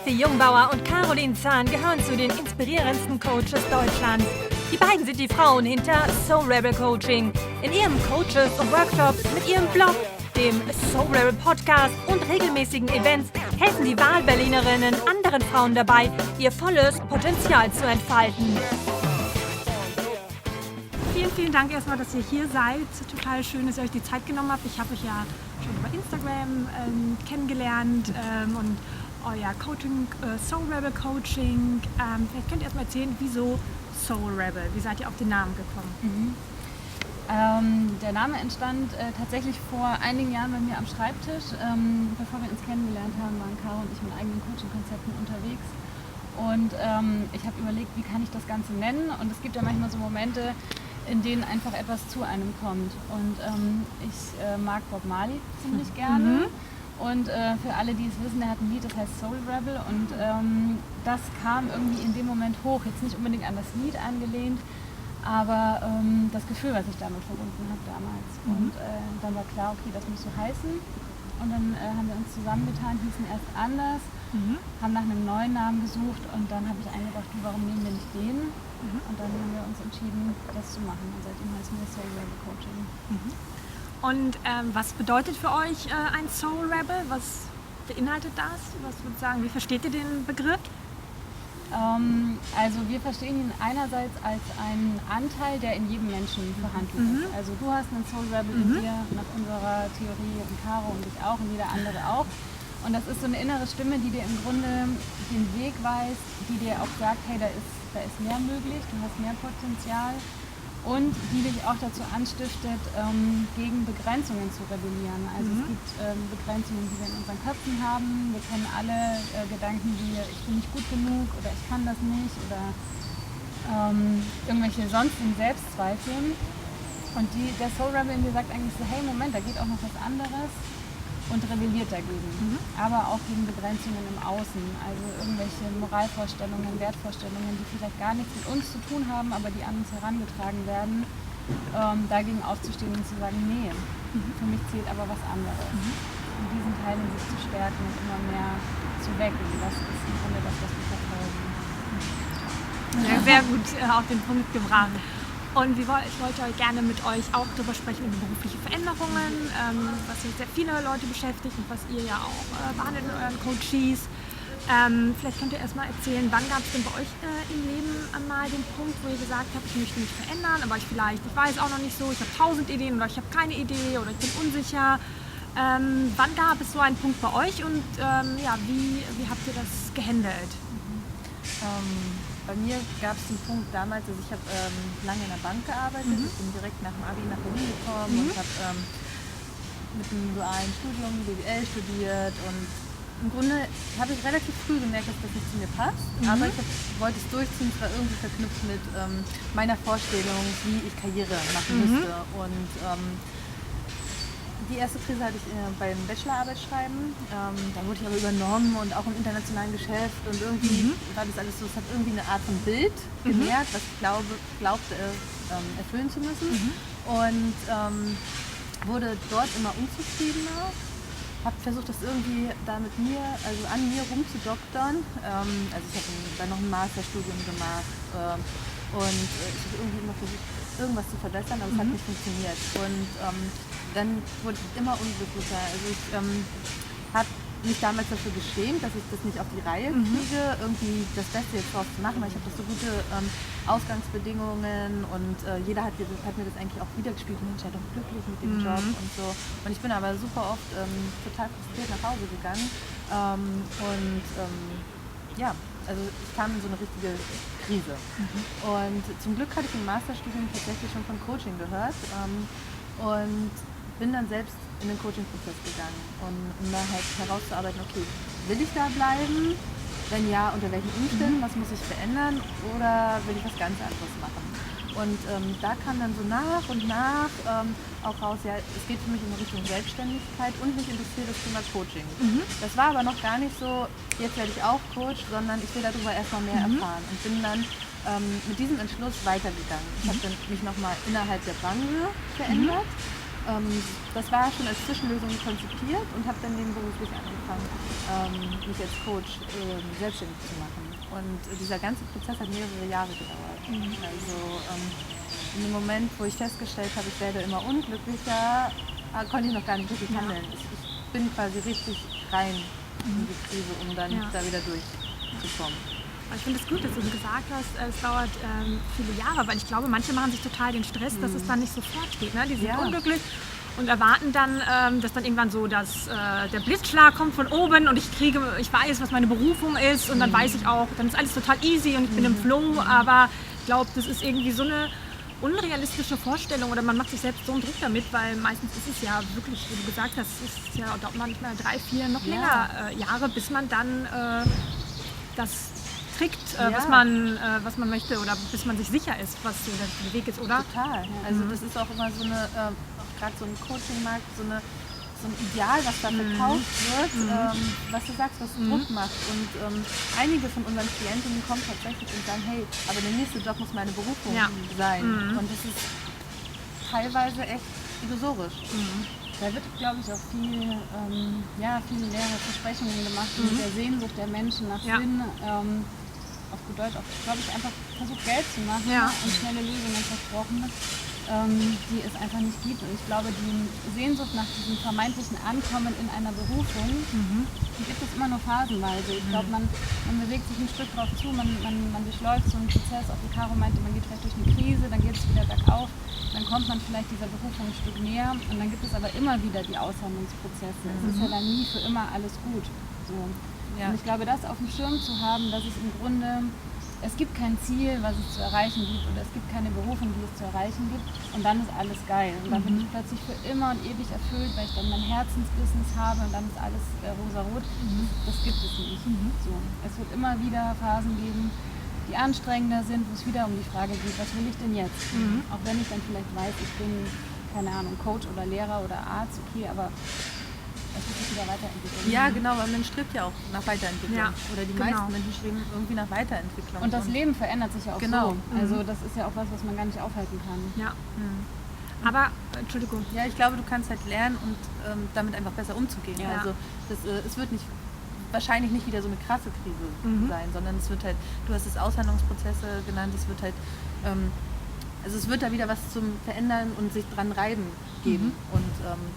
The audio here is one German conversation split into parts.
Steffi Jungbauer und Caroline Zahn gehören zu den inspirierendsten Coaches Deutschlands. Die beiden sind die Frauen hinter Soul Rebel Coaching. In ihren Coaches und Workshops, mit ihrem Blog, dem Soul Rebel Podcast und regelmäßigen Events helfen die Wahlberlinerinnen anderen Frauen dabei, ihr volles Potenzial zu entfalten. Vielen Dank erstmal, dass ihr hier seid. Total schön, dass ihr euch die Zeit genommen habt. Ich habe euch ja schon über Instagram kennengelernt und euer Coaching, Soul Rebel Coaching. Vielleicht könnt ihr erstmal erzählen, wieso Soul Rebel? Wie seid ihr auf den Namen gekommen? Der Name entstand tatsächlich vor einigen Jahren bei mir am Schreibtisch. Bevor wir uns kennengelernt haben, waren Caro und ich mit eigenen Coaching-Konzepten unterwegs. Und ich habe überlegt, wie kann ich das Ganze nennen? Und es gibt ja manchmal so Momente, in denen einfach etwas zu einem kommt. Und ich mag Bob Marley ziemlich gerne. Und für alle, die es wissen, der hat ein Lied, das heißt Soul Rebel. Und das kam irgendwie in dem Moment hoch. Jetzt nicht unbedingt an das Lied angelehnt, aber das Gefühl, was ich damit verbunden habe damals. Und dann war klar, okay, das muss so heißen. Und dann haben wir uns zusammengetan, hießen erst anders, haben nach einem neuen Namen gesucht und dann habe ich eingedacht, warum nehmen wir nicht den? Und dann haben wir uns entschieden, das zu machen. Und seitdem heißen wir Soul Rebel Coaching. Und was bedeutet für euch ein Soul Rebel? Was beinhaltet das? Was würdet ihr sagen, wie versteht ihr den Begriff? Also wir verstehen ihn einerseits als einen Anteil, der in jedem Menschen vorhanden ist. Also du hast einen Soul Rebel in dir, nach unserer Theorie, und Caro und ich auch und jeder andere auch. Und das ist so eine innere Stimme, die dir im Grunde den Weg weist, die dir auch sagt, hey, da ist mehr möglich, du hast mehr Potenzial. Und die dich auch dazu anstiftet, gegen Begrenzungen zu rebellieren. Also es gibt Begrenzungen, die wir in unseren Köpfen haben. Wir kennen alle Gedanken wie, ich bin nicht gut genug oder ich kann das nicht oder irgendwelche sonstigen Selbstzweifel. Und der Soul Rebel in dir sagt eigentlich so, hey Moment, da geht auch noch was anderes und rebelliert dagegen. Aber auch gegen Begrenzungen im Außen, also irgendwelche Moralvorstellungen, Wertvorstellungen, die vielleicht gar nichts mit uns zu tun haben, aber die an uns herangetragen werden, dagegen aufzustehen und zu sagen, nee, für mich zählt aber was anderes. Und diesen Teil in sich zu stärken und immer mehr zu wecken, das ist im Grunde das, was wir verfolgen. Ja, sehr gut auf den Punkt gebracht. Und ich wollte heute gerne mit euch auch darüber sprechen, über berufliche Veränderungen, was ja sehr viele Leute beschäftigt und was ihr ja auch behandelt in euren Coaches. Vielleicht könnt ihr erstmal erzählen, wann gab es denn bei euch im Leben einmal den Punkt, wo ihr gesagt habt, ich möchte mich verändern, aber ich weiß auch noch nicht so, ich habe 1000 Ideen oder ich habe keine Idee oder ich bin unsicher. Wann gab es so einen Punkt bei euch und wie habt ihr das gehandelt? Bei mir gab es den Punkt damals, also ich habe lange in der Bank gearbeitet, ich bin direkt nach dem Abi nach Berlin gekommen und habe mit einem dualen Studium BWL studiert und im Grunde habe ich relativ früh gemerkt, dass das nicht zu mir passt, aber ich wollte es durchziehen, es war irgendwie verknüpft mit meiner Vorstellung, wie ich Karriere machen müsste und die erste Krise hatte ich beim Bachelorarbeit schreiben. Da wurde ich aber übernommen und auch im internationalen Geschäft und irgendwie war das alles so, es hat irgendwie eine Art von Bild genährt, was ich glaubte erfüllen zu müssen und wurde dort immer unzufriedener. Habe versucht, das irgendwie da mit mir, also an mir rumzudoktern. Also ich habe dann noch ein Masterstudium gemacht und ich habe irgendwie immer versucht, irgendwas zu verbessern, aber es hat nicht funktioniert. Und dann wurde ich immer unglücklicher. Also ich habe mich damals dafür geschämt, dass ich das nicht auf die Reihe kriege, irgendwie das Beste jetzt draus zu machen, weil ich habe so gute Ausgangsbedingungen und jeder hat mir das eigentlich auch wiedergespiegelt, Mensch, ja doch glücklich mit dem Job und so. Und ich bin aber super oft total frustriert nach Hause gegangen also ich kam in so eine richtige Krise. Und zum Glück hatte ich im Masterstudium tatsächlich schon von Coaching gehört und bin dann selbst in den Coaching-Prozess gegangen, um da halt herauszuarbeiten, okay, will ich da bleiben? Wenn ja, unter welchen Umständen? Was muss ich verändern? Oder will ich was ganz anderes machen? Und da kam dann so nach und nach auch raus, ja, es geht für mich in Richtung Selbstständigkeit und mich interessiert das Thema Coaching. Das war aber noch gar nicht so, jetzt werde ich auch Coach, sondern ich will darüber erstmal mehr erfahren und bin dann mit diesem Entschluss weitergegangen. Ich habe dann mich nochmal innerhalb der Branche verändert das war schon als Zwischenlösung konzipiert und habe dann nebenberuflich angefangen, mich als Coach selbstständig zu machen. Und dieser ganze Prozess hat mehrere Jahre gedauert. Also in dem Moment, wo ich festgestellt habe, ich werde immer unglücklicher, konnte ich noch gar nicht richtig handeln. Ich bin quasi richtig rein in die Krise, um dann da wieder durchzukommen. Ich finde es gut, dass du gesagt hast, es dauert viele Jahre, weil ich glaube, manche machen sich total den Stress, dass es dann nicht sofort geht. Ne? Die sind unglücklich und erwarten dann, dass dann irgendwann so, dass der Blitzschlag kommt von oben und ich weiß, was meine Berufung ist und dann weiß ich auch, dann ist alles total easy und ich bin im Flow, aber ich glaube, das ist irgendwie so eine unrealistische Vorstellung oder man macht sich selbst so einen Druck damit, weil meistens ist es ja wirklich, wie du gesagt hast, es ist ja, dauert manchmal 3, 4, noch länger Jahre, bis man dann das kriegt, was man möchte oder bis man sich sicher ist, was so der Weg ist, oder? Total. Also das ist auch immer so eine, gerade so ein Coaching-Markt, so ein Ideal, was da verkauft wird, was du sagst, was Druck macht. Und einige von unseren Klientinnen kommen tatsächlich und sagen, hey, aber der nächste Job muss meine Berufung sein. Und das ist teilweise echt illusorisch. Da wird, glaube ich, auch viele leere Versprechungen gemacht mit der Sehnsucht der Menschen nach Sinn. Auf gut Deutsch auch, glaube ich, einfach versucht Geld zu machen und schnelle Lösungen versprochen, die es einfach nicht gibt. Und ich glaube, die Sehnsucht nach diesem vermeintlichen Ankommen in einer Berufung, die gibt es immer nur phasenweise. Ich glaube, man bewegt sich ein Stück drauf zu, man durchläuft so einen Prozess, auch wie Caro meinte, man geht vielleicht durch eine Krise, dann geht es wieder bergauf, dann kommt man vielleicht dieser Berufung ein Stück näher und dann gibt es aber immer wieder die Aushandlungsprozesse. Es ist ja dann nie für immer alles gut. So. Und ich glaube, das auf dem Schirm zu haben, dass es im Grunde, es gibt kein Ziel, was es zu erreichen gibt oder es gibt keine Berufung, die es zu erreichen gibt und dann ist alles geil. Und dann bin ich plötzlich für immer und ewig erfüllt, weil ich dann mein Herzensbusiness habe und dann ist alles rosarot. Das gibt es nicht. So. Es wird immer wieder Phasen geben, die anstrengender sind, wo es wieder um die Frage geht, was will ich denn jetzt? Auch wenn ich dann vielleicht weiß, ich bin, keine Ahnung, Coach oder Lehrer oder Arzt, okay, aber es wird sich wieder weiterentwickeln. Ja, genau, weil man strebt ja auch nach Weiterentwicklung. Oder die meisten Menschen streben irgendwie nach Weiterentwicklung. Und das Leben verändert sich ja auch so. Also das ist ja auch was man gar nicht aufhalten kann. Ja. Aber, Entschuldigung. Ja, ich glaube, du kannst halt lernen und damit einfach besser umzugehen. Ja. Also es wird wahrscheinlich nicht wieder so eine krasse Krise sein, sondern es wird halt, du hast es Aushandlungsprozesse genannt, es wird halt, also es wird da wieder was zum Verändern und sich dran reiben geben und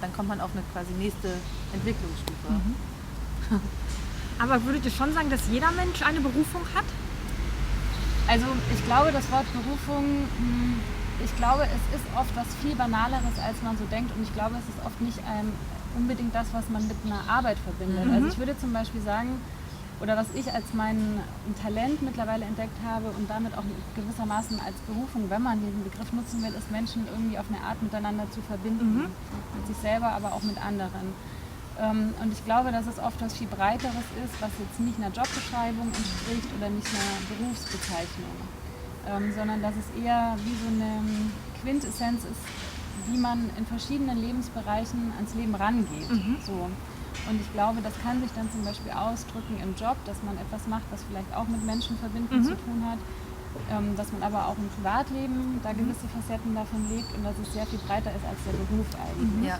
dann kommt man auf eine quasi nächste Entwicklungsstufe. Aber würdet ihr schon sagen, dass jeder Mensch eine Berufung hat? Also ich glaube, das Wort Berufung, ich glaube, es ist oft was viel Banaleres, als man so denkt und ich glaube, es ist oft nicht unbedingt das, was man mit einer Arbeit verbindet. Also ich würde zum Beispiel sagen, oder was ich als mein Talent mittlerweile entdeckt habe und damit auch gewissermaßen als Berufung, wenn man diesen Begriff nutzen will, ist Menschen irgendwie auf eine Art miteinander zu verbinden. Mit sich selber, aber auch mit anderen. Und ich glaube, dass es oft was viel Breiteres ist, was jetzt nicht einer Jobbeschreibung entspricht oder nicht einer Berufsbezeichnung, sondern dass es eher wie so eine Quintessenz ist, wie man in verschiedenen Lebensbereichen ans Leben rangeht. So. Und ich glaube, das kann sich dann zum Beispiel ausdrücken im Job, dass man etwas macht, was vielleicht auch mit Menschen verbinden zu tun hat, dass man aber auch im Privatleben da gewisse Facetten davon legt und dass es sehr viel breiter ist als der Beruf eigentlich. Ja.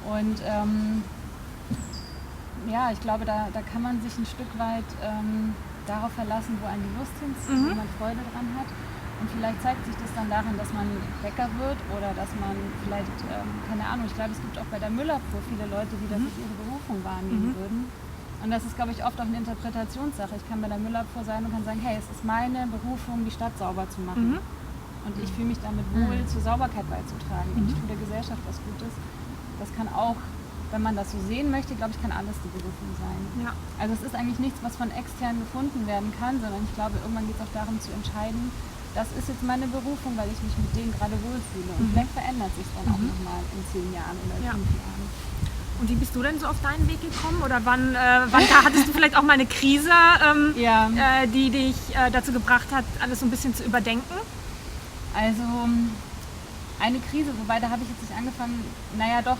Und ich glaube, da kann man sich ein Stück weit darauf verlassen, wo einen die Lust hinzieht, wo man Freude dran hat. Und vielleicht zeigt sich das dann darin, dass man Bäcker wird oder dass man vielleicht, keine Ahnung, ich glaube, es gibt auch bei der Müllabfuhr viele Leute, die das als ihre Berufung wahrnehmen würden. Und das ist, glaube ich, oft auch eine Interpretationssache. Ich kann bei der Müllabfuhr sein und kann sagen, hey, es ist meine Berufung, die Stadt sauber zu machen. Und ich fühle mich damit wohl, zur Sauberkeit beizutragen. Und ich tue der Gesellschaft was Gutes. Das kann auch, wenn man das so sehen möchte, glaube ich, kann alles die Berufung sein. Ja. Also es ist eigentlich nichts, was von extern gefunden werden kann, sondern ich glaube, irgendwann geht es auch darum zu entscheiden, das ist jetzt meine Berufung, weil ich mich mit denen gerade wohlfühle. Und vielleicht verändert sich dann auch nochmal in 10 Jahren oder 5 Jahren. Und wie bist du denn so auf deinen Weg gekommen? Oder wann hattest du vielleicht auch mal eine Krise, die dich dazu gebracht hat, alles so ein bisschen zu überdenken? Also eine Krise, wobei da habe ich jetzt nicht angefangen,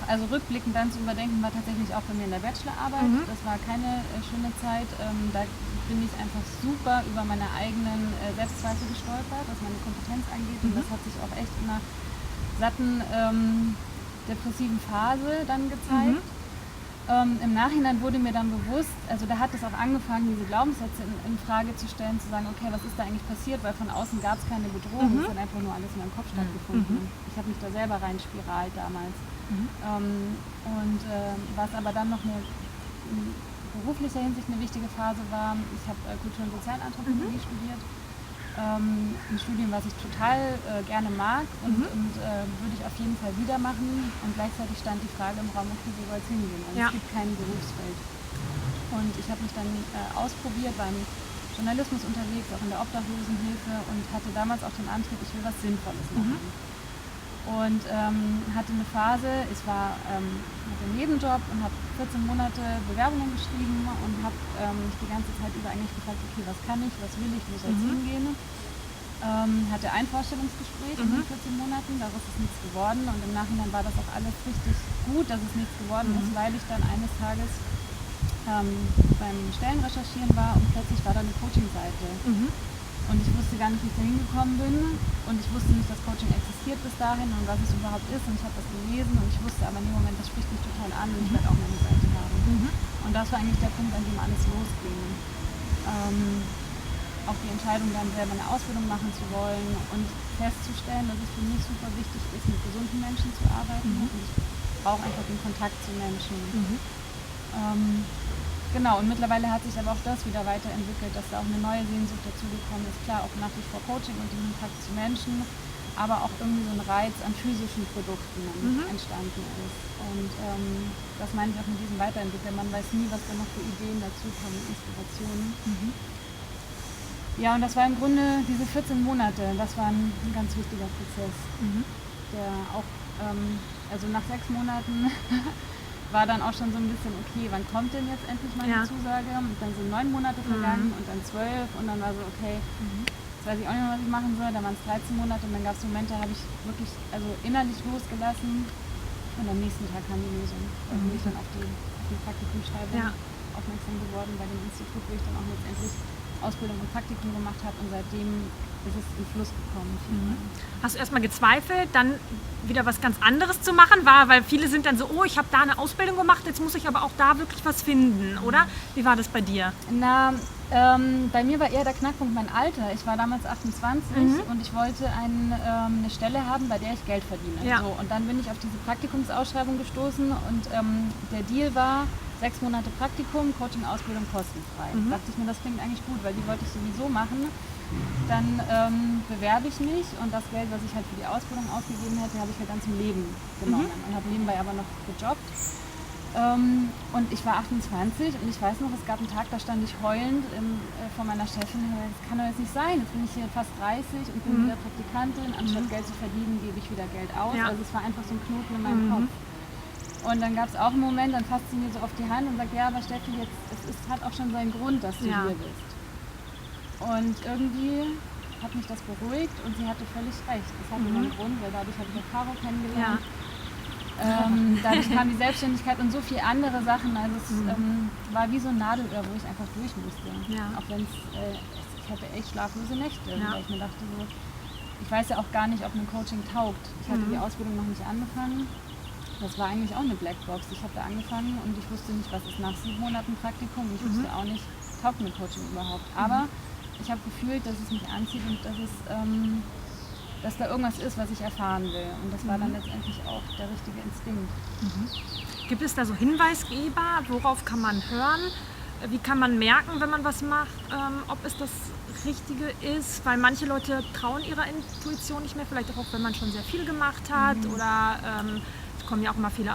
also rückblickend dann zu überdenken, war tatsächlich auch bei mir in der Bachelorarbeit. Das war keine schöne Zeit. Da bin ich einfach super über meine eigenen Selbstzweifel gestolpert, was meine Kompetenz angeht. Und das hat sich auch echt in einer satten depressiven Phase dann gezeigt. Im Nachhinein wurde mir dann bewusst, also da hat es auch angefangen, diese Glaubenssätze in Frage zu stellen, zu sagen, okay, was ist da eigentlich passiert, weil von außen gab es keine Bedrohung, es hat einfach nur alles in meinem Kopf stattgefunden. Ich habe mich da selber reinspiralt damals. Was aber dann noch in beruflicher Hinsicht eine wichtige Phase war, ich habe Kultur- und Sozialanthropologie studiert. Ein Studium, was ich total gerne mag und würde ich auf jeden Fall wieder machen. Und gleichzeitig stand die Frage im Raum, okay, wo soll es hingehen? Also es gibt kein Berufsfeld. Und ich habe mich dann ausprobiert, war im Journalismus unterwegs, auch in der Obdachlosenhilfe und hatte damals auch den Antrieb, ich will was Sinnvolles machen. Und hatte eine Phase, hatte einen Nebenjob und habe 14 Monate Bewerbungen geschrieben und habe mich die ganze Zeit über eigentlich gefragt, okay, was kann ich, was will ich, wo soll es hingehen. Hatte ein Vorstellungsgespräch in den 14 Monaten, daraus ist nichts geworden und im Nachhinein war das auch alles richtig gut, dass es nichts geworden ist, weil ich dann eines Tages beim Stellenrecherchieren war und plötzlich war da eine Coaching-Seite. Und ich wusste gar nicht, wie ich da hingekommen bin und ich wusste nicht, dass Coaching existiert bis dahin und was es überhaupt ist und ich habe das gelesen und ich wusste aber in dem Moment, das spricht mich total an und ich werde auch meine Seite haben. Und das war eigentlich der Punkt, an dem alles losging. Auch die Entscheidung dann selber eine Ausbildung machen zu wollen und festzustellen, dass es für mich super wichtig ist, mit gesunden Menschen zu arbeiten und ich brauche einfach den Kontakt zu Menschen. Genau, und mittlerweile hat sich aber auch das wieder weiterentwickelt, dass da auch eine neue Sehnsucht dazugekommen ist. Klar, auch nach wie vor Coaching und den Kontakt zu Menschen, aber auch irgendwie so ein Reiz an physischen Produkten entstanden ist. Und das meine ich auch mit diesem Weiterentwickeln. Man weiß nie, was da noch für Ideen dazukommen, Inspirationen. Ja, und das war im Grunde diese 14 Monate, das war ein ganz wichtiger Prozess, der auch, also nach 6 Monaten war dann auch schon so ein bisschen, okay, wann kommt denn jetzt endlich meine Zusage? Und dann sind 9 Monate vergangen und dann 12 und dann war so, okay, jetzt weiß ich auch nicht mehr, was ich machen soll. Dann waren es 13 Monate und dann gab es Momente, da habe ich wirklich innerlich losgelassen und am nächsten Tag kam die Lösung. Da bin ich dann auf die Praktikumsschreibung aufmerksam geworden bei dem Institut, wo ich dann auch letztendlich Ausbildung und Praktikum gemacht habe und seitdem ist es in Fluss gekommen. Hast du erstmal gezweifelt, dann wieder was ganz anderes zu machen? Weil viele sind dann so, oh, ich habe da eine Ausbildung gemacht, jetzt muss ich aber auch da wirklich was finden, oder? Wie war das bei dir? Bei mir war eher der Knackpunkt mein Alter. Ich war damals 28 und ich wollte eine Stelle haben, bei der ich Geld verdiene. So, und dann bin ich auf diese Praktikumsausschreibung gestoßen und der Deal war, 6 Monate Praktikum, Coaching, Ausbildung kostenfrei. Da dachte ich mir, das klingt eigentlich gut, weil die wollte ich sowieso machen. Dann bewerbe ich mich und das Geld, was ich halt für die Ausbildung ausgegeben hätte, habe ich halt dann zum Leben genommen und habe nebenbei aber noch gejobbt. Und ich war 28 und ich weiß noch, es gab einen Tag, da stand ich heulend vor meiner Chefin und das kann doch jetzt nicht sein, jetzt bin ich hier fast 30 und bin wieder Praktikantin, anstatt Geld zu verdienen, gebe ich wieder Geld aus. Also es war einfach so ein Knoten in meinem Kopf. Und dann gab es auch einen Moment, dann fasst sie mir so auf die Hand und sagt, ja, aber Steffi, hat auch schon seinen Grund, dass du hier bist. Und irgendwie hat mich das beruhigt und sie hatte völlig recht. Es hatte einen Grund, weil dadurch habe ich auch Caro kennengelernt. Dadurch kam die Selbstständigkeit und so viele andere Sachen. Also es war wie so ein Nadelöhr, wo ich einfach durch musste. Auch wenn ich hatte echt schlaflose Nächte, weil ich mir dachte so, ich weiß ja auch gar nicht, ob ein Coaching taugt. Ich hatte die Ausbildung noch nicht angefangen. Das war eigentlich auch eine Blackbox. Ich habe da angefangen und ich wusste nicht, was ist nach 7 Monaten Praktikum. Ich wusste auch nicht, taugt mir Coaching überhaupt. Aber ich habe gefühlt, dass es mich anzieht und dass da irgendwas ist, was ich erfahren will. Und das war dann letztendlich auch der richtige Instinkt. Gibt es da so Hinweisgeber? Worauf kann man hören? Wie kann man merken, wenn man was macht, ob es das Richtige ist? Weil manche Leute trauen ihrer Intuition nicht mehr, vielleicht auch, wenn man schon sehr viel gemacht hat oder es kommen ja auch immer viele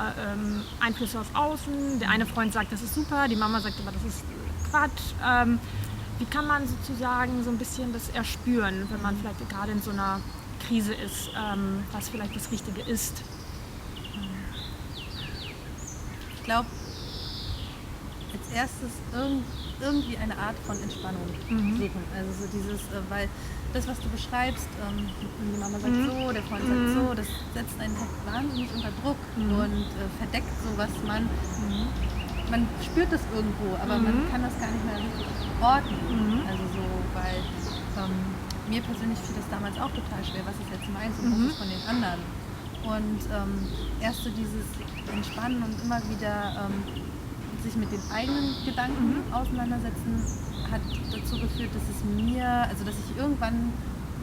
Einflüsse aus außen. Der eine Freund sagt, das ist super, die Mama sagt aber, das ist Quatsch. Wie kann man sozusagen so ein bisschen das erspüren, wenn man vielleicht gerade in so einer Krise ist, was vielleicht das Richtige ist? Ich glaube, als erstes irgendwie eine Art von Entspannung suchen. Also so dieses, weil das, was du beschreibst, die Mama sagt so, der Freund sagt so, das setzt einen halt wahnsinnig unter Druck und verdeckt so, was man spürt das irgendwo, aber man kann das gar nicht mehr richtig orten. Also so, weil mir persönlich fiel das damals auch total schwer, was ist jetzt meins und was ist von den anderen. Und erst so dieses Entspannen und immer wieder sich mit den eigenen Gedanken auseinandersetzen, hat dazu geführt, dass es mir, also dass ich irgendwann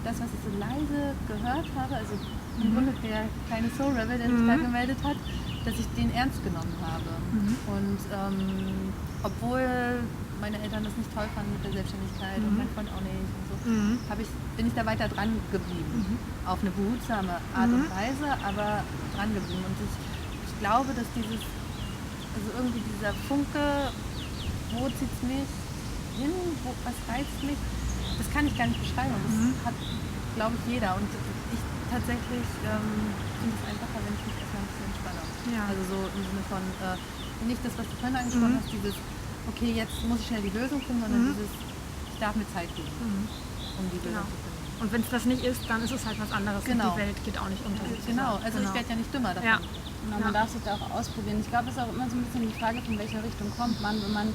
das, was ich so leise gehört habe, also im Grunde der kleine Soul Rebel, der sich da gemeldet hat, dass ich den ernst genommen habe. Und obwohl meine Eltern das nicht toll fanden mit der Selbstständigkeit und mein Freund auch nicht und so, bin ich da weiter dran geblieben. Auf eine behutsame Art und Weise, aber dran geblieben. Und ich glaube, dass also irgendwie dieser Funke, wo zieht es mich hin, was reizt mich, das kann ich gar nicht beschreiben. Das hat, glaube ich, jeder. Und ich tatsächlich finde es einfacher, wenn ich mich erstmal ein bisschen entspanne. Ja. Also so im Sinne von, nicht das, was du vorhin angesprochen hast, dieses, okay, jetzt muss ich schnell die Lösung finden, sondern dieses, ich darf mir Zeit geben, um die Lösung zu finden. Und wenn es das nicht ist, dann ist es halt was anderes Genau. Und die Welt geht auch nicht unter. Genau, also ich werde ja nicht dümmer davon. Ja. Genau, man darf sich da auch ausprobieren. Ich glaube, es ist auch immer so ein bisschen die Frage, von welcher Richtung kommt man, wenn man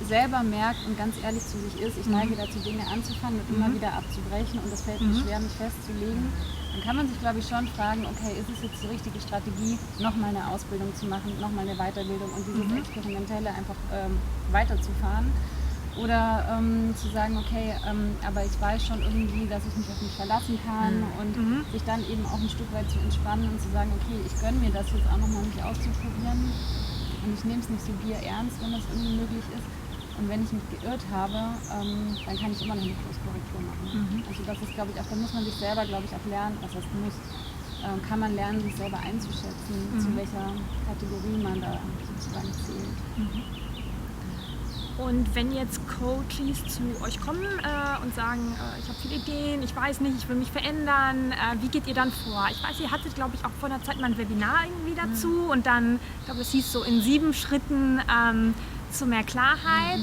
selber merkt und ganz ehrlich zu sich ist, ich neige dazu, Dinge anzufangen und immer wieder abzubrechen und das fällt mir schwer, mich festzulegen, dann kann man sich, glaube ich, schon fragen, okay, ist es jetzt die richtige Strategie, nochmal eine Ausbildung zu machen, nochmal eine Weiterbildung und dieses Experimentelle einfach weiterzufahren? Oder zu sagen, okay, aber ich weiß schon irgendwie, dass ich mich auf mich verlassen kann und sich dann eben auch ein Stück weit zu entspannen und zu sagen, okay, ich gönne mir das jetzt auch nochmal, mich auszuprobieren und ich nehme es nicht so bierernst, wenn das irgendwie möglich ist. Und wenn ich mich geirrt habe, dann kann ich immer noch eine Kurskorrektur machen. Also das ist, glaube ich, auch, da muss man sich selber, glaube ich, auch lernen, was heißt muss, kann man lernen, sich selber einzuschätzen, zu welcher Kategorie man da sozusagen zählt. Und wenn jetzt Coaches zu euch kommen und sagen, ich habe viele Ideen, ich weiß nicht, ich will mich verändern, wie geht ihr dann vor? Ich weiß, ihr hattet, glaube ich, auch vor einer Zeit mal ein Webinar irgendwie dazu und dann, ich glaube, es hieß so in 7 Schritten zu mehr Klarheit.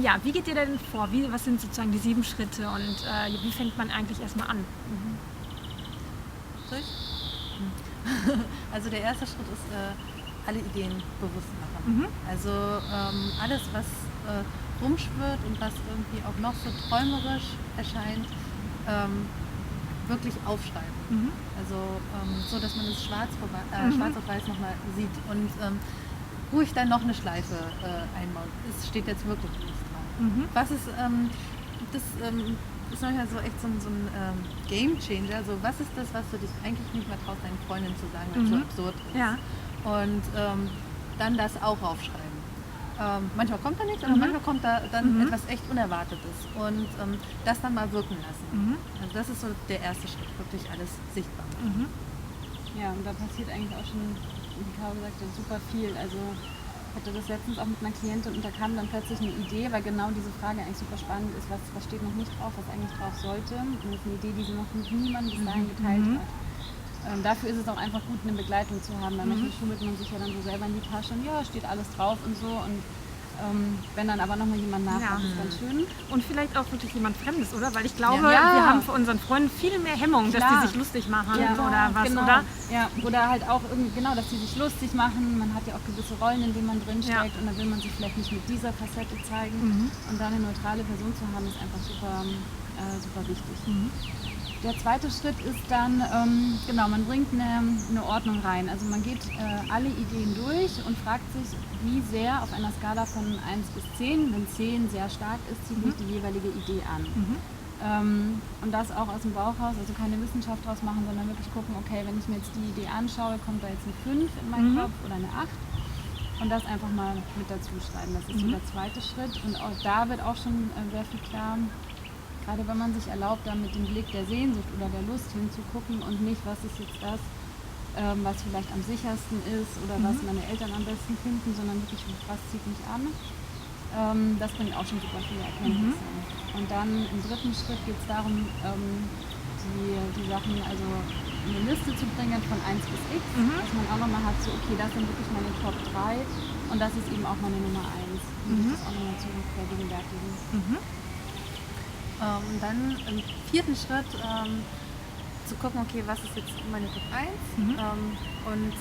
Ja, wie geht ihr denn vor? Was sind sozusagen die 7 Schritte und wie fängt man eigentlich erstmal an? Soll ich? Also der erste Schritt ist, alle Ideen bewusst machen. Also alles, was rumschwirrt und was irgendwie auch noch so träumerisch erscheint, wirklich aufschreiben. Also so, dass man es schwarz auf weiß nochmal sieht und ruhig dann noch eine Schleife einbauen. Es steht jetzt wirklich nichts dran. Was ist, das ist manchmal so echt so ein Game Changer. So, was ist das, was du dich eigentlich nicht mehr traust, deinen Freundinnen zu sagen, weil es so absurd ist? Ja. Und dann das auch aufschreiben. Manchmal kommt da nichts, aber manchmal kommt da dann etwas echt Unerwartetes und das dann mal wirken lassen. Also das ist so der erste Schritt, wirklich alles sichtbar machen. Ja, und da passiert eigentlich auch schon, wie Caro gesagt hat, super viel. Also ich hatte das letztens auch mit einer Klientin und da kam dann plötzlich eine Idee, weil genau diese Frage eigentlich super spannend ist, was steht noch nicht drauf, was eigentlich drauf sollte. Und das ist eine Idee, die sie noch mit niemandem bis dahin geteilt hat. Dafür ist es auch einfach gut, eine Begleitung zu haben, weil manchmal schummelt man sich ja dann so selber in die Tasche und ja, steht alles drauf und so und wenn dann aber nochmal jemand nachfragt, ist ganz schön. Und vielleicht auch wirklich jemand Fremdes, oder? Weil ich glaube, Ja. wir haben für unseren Freunden viel mehr Hemmung, dass die sich lustig machen oder was, genau. oder? Ja, oder halt auch genau, dass die sich lustig machen. Man hat ja auch gewisse Rollen, in denen man drinsteckt und dann will man sich vielleicht nicht mit dieser Facette zeigen. Und da eine neutrale Person zu haben, ist einfach super, super wichtig. Der zweite Schritt ist dann, man bringt eine Ordnung rein. Also man geht alle Ideen durch und fragt sich, wie sehr auf einer Skala von 1 bis 10, wenn 10 sehr stark ist, zieht mich die jeweilige Idee an. Und das auch aus dem Bauch raus, also keine Wissenschaft draus machen, sondern wirklich gucken, okay, wenn ich mir jetzt die Idee anschaue, kommt da jetzt eine 5 in meinen Kopf oder eine 8. Und das einfach mal mit dazu schreiben. Das ist so der zweite Schritt. Und auch da wird auch schon sehr viel klar, gerade wenn man sich erlaubt, da mit dem Blick der Sehnsucht oder der Lust hinzugucken und nicht, was ist jetzt das, was vielleicht am sichersten ist oder was meine Eltern am besten finden, sondern wirklich, was zieht mich an. Das bringt auch schon super viele Erkenntnisse. Und dann im dritten Schritt geht es darum, die Sachen, also eine Liste zu bringen von 1 bis x, dass man auch nochmal hat, so okay, das sind wirklich meine Top 3 und das ist eben auch meine Nummer 1. Und das auch nochmal zu vergegenwärtigen. Und dann im vierten Schritt zu gucken, okay, was ist jetzt meine Top 1 und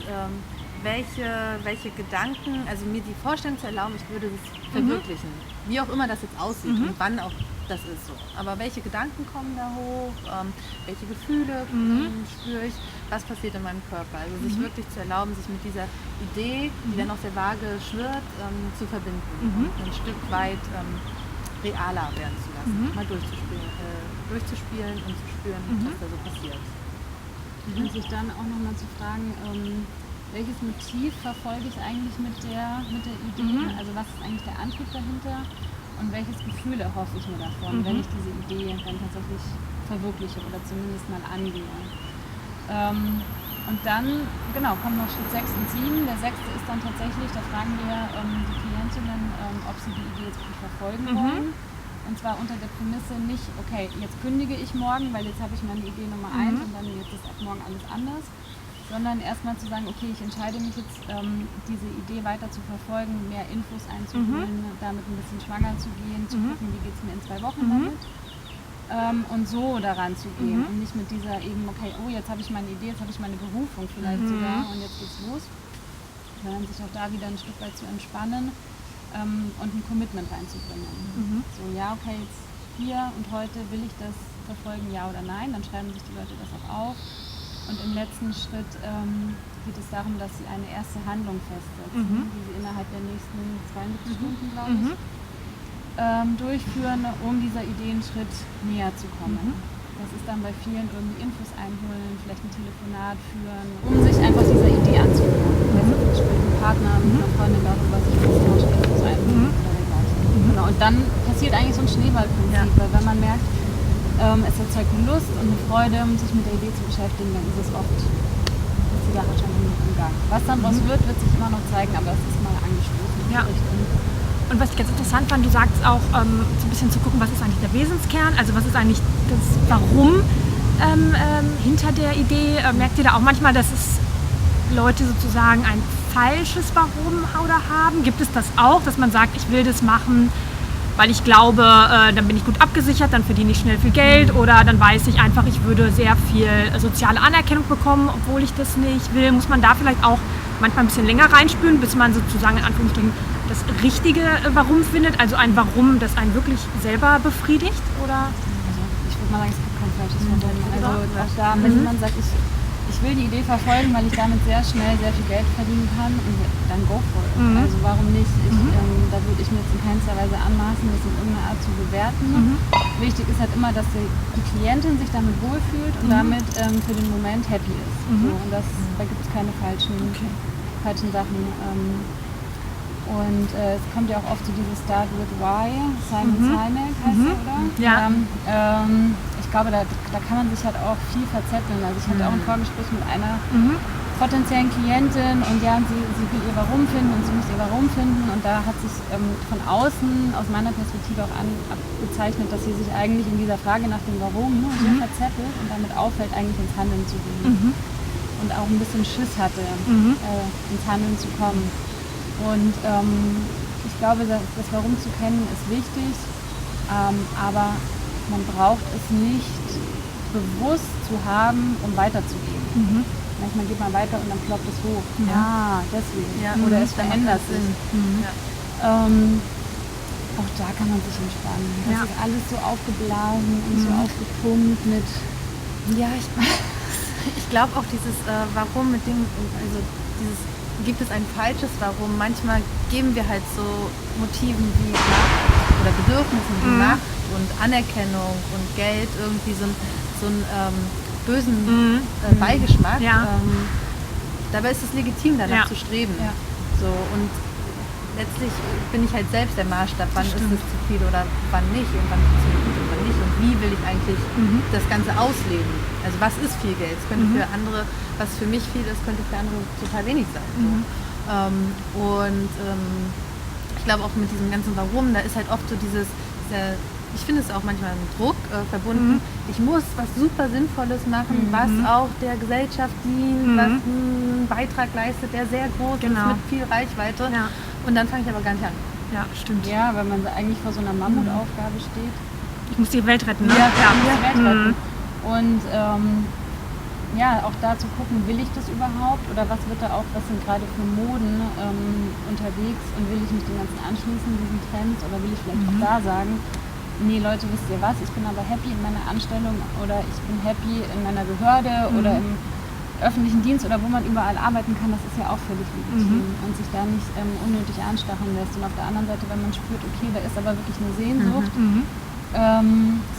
welche Gedanken, also mir die Vorstellung zu erlauben, ich würde es verwirklichen, wie auch immer das jetzt aussieht und wann auch das ist so. Aber welche Gedanken kommen da hoch, welche Gefühle spüre ich, was passiert in meinem Körper. Also sich wirklich zu erlauben, sich mit dieser Idee, die dann auf der Waage schwirrt, zu verbinden und ein Stück weit realer werden zu lassen, mal durchzuspielen und zu spüren, was da so passiert. Und sich dann auch nochmal zu fragen, welches Motiv verfolge ich eigentlich mit der Idee? Also was ist eigentlich der Antrieb dahinter? Und welches Gefühl erhoffe ich mir davon, wenn ich diese Idee dann tatsächlich verwirkliche oder zumindest mal angehe. Und dann, kommen noch Schritt 6 und 7. Der 6. ist dann tatsächlich, da fragen wir die Klientinnen, ob sie die Idee jetzt wirklich verfolgen wollen. Und zwar unter der Prämisse nicht, okay, jetzt kündige ich morgen, weil jetzt habe ich meine Idee Nummer 1 und dann jetzt ist ab morgen alles anders. Sondern erstmal zu sagen, okay, ich entscheide mich jetzt, diese Idee weiter zu verfolgen, mehr Infos einzuholen, damit ein bisschen schwanger zu gehen, zu gucken, wie geht es mir in 2 Wochen damit. Und so daran zu gehen und nicht mit dieser eben, okay, oh, jetzt habe ich meine Idee, jetzt habe ich meine Berufung vielleicht sogar und jetzt geht's los. Sondern sich auch da wieder ein Stück weit zu entspannen und ein Commitment reinzubringen. So, ja, okay, jetzt hier und heute will ich das verfolgen, ja oder nein, dann schreiben sich die Leute das auch auf. Und im letzten Schritt geht es darum, dass sie eine erste Handlung festsetzen, die sie innerhalb der nächsten 72 Stunden, glaube ich, durchführen, um dieser Idee einen Schritt näher zu kommen. Das ist dann bei vielen irgendwie Infos einholen, vielleicht ein Telefonat führen, um sich einfach dieser Idee anzunähern. Also mit einem Partner, mit einer Freundin darüber sich austauschen, Infos einholen oder dergleichen. Genau. Und dann passiert eigentlich so ein Schneeballprinzip, weil wenn man merkt, es erzeugt eine Lust und eine Freude, sich mit der Idee zu beschäftigen, dann ist es oft, ist die Sache schon im Gang. Was dann draus wird sich immer noch zeigen, aber es ist mal angestoßen. Ja. Und was ich ganz interessant fand, du sagst auch, so ein bisschen zu gucken, was ist eigentlich der Wesenskern, also was ist eigentlich das Warum hinter der Idee. Merkt ihr da auch manchmal, dass es Leute sozusagen ein falsches Warum oder haben? Gibt es das auch, dass man sagt, ich will das machen, weil ich glaube, dann bin ich gut abgesichert, dann verdiene ich schnell viel Geld oder dann weiß ich einfach, ich würde sehr viel soziale Anerkennung bekommen, obwohl ich das nicht will. Muss man da vielleicht auch manchmal ein bisschen länger reinspüren, bis man sozusagen in Anführungsstrichen das richtige Warum findet, also ein Warum, das einen wirklich selber befriedigt? Oder? Also ich würde mal sagen, es gibt kein falsches Warum. Also auch da, wenn jemand sagt, ich will die Idee verfolgen, weil ich damit sehr schnell sehr viel Geld verdienen kann, und dann go for it. Also warum nicht? Da würde ich mir jetzt in keinster Weise anmaßen, das in irgendeiner Art zu bewerten. Wichtig ist halt immer, dass die Klientin sich damit wohlfühlt und damit für den Moment happy ist. So, und da gibt es keine falschen Sachen. Und es kommt ja auch oft zu dieses Start with Why, Simon Sinek heißt er, oder? Ja. Ich glaube, da kann man sich halt auch viel verzetteln. Also ich hatte auch ein Vorgespräch mit einer potenziellen Klientin und ja, sie will ihr Warum finden und sie muss ihr Warum finden, und da hat sich von außen, aus meiner Perspektive auch abgezeichnet, dass sie sich eigentlich in dieser Frage nach dem Warum nur sehr verzettelt und damit auffällt, eigentlich ins Handeln zu gehen. Und auch ein bisschen Schiss hatte, ins Handeln zu kommen. Und ich glaube, das Warum zu kennen ist wichtig, aber man braucht es nicht bewusst zu haben, um weiterzugehen. Manchmal geht man weiter und dann ploppt es hoch. Ja, deswegen. Ja, oder es verändert sich. Auch da kann man sich entspannen. Das ist alles so aufgeblasen und so aufgepumpt mit... Ja, ich glaube auch dieses Warum mit dem, also dieses, gibt es ein falsches Warum? Manchmal geben wir halt so Motiven wie Macht oder Bedürfnissen wie Macht und Anerkennung und Geld irgendwie so einen bösen Beigeschmack. Dabei ist es legitim, danach zu streben. So, und letztlich bin ich halt selbst der Maßstab, wann ist es zu viel oder wann nicht und wann ist es zu gut und wann nicht und wie will ich eigentlich das Ganze ausleben. Also was ist viel Geld? Es könnte für andere, was für mich viel ist, könnte für andere total wenig sein. So. Ich glaube auch mit diesem ganzen Warum, da ist halt oft so ich finde es auch manchmal ein Druck verbunden. Ich muss was super Sinnvolles machen, was auch der Gesellschaft dient, was einen Beitrag leistet, der sehr groß ist, mit viel Reichweite. Und dann fange ich aber gar nicht an. Ja, stimmt. Ja, weil man eigentlich vor so einer Mammutaufgabe steht. Ich muss die Welt retten, ne? Ja, ich muss die Welt retten. Und auch da zu gucken, will ich das überhaupt oder was wird da auch, was sind gerade für Moden unterwegs und will ich mich dem Ganzen anschließen, diesen Trends, oder will ich vielleicht auch da sagen, nee Leute, wisst ihr was, ich bin aber happy in meiner Anstellung oder ich bin happy in meiner Behörde oder im öffentlichen Dienst oder wo man überall arbeiten kann, das ist ja auch völlig legitim und sich da nicht unnötig anstacheln lässt. Und auf der anderen Seite, wenn man spürt, okay, da ist aber wirklich eine Sehnsucht,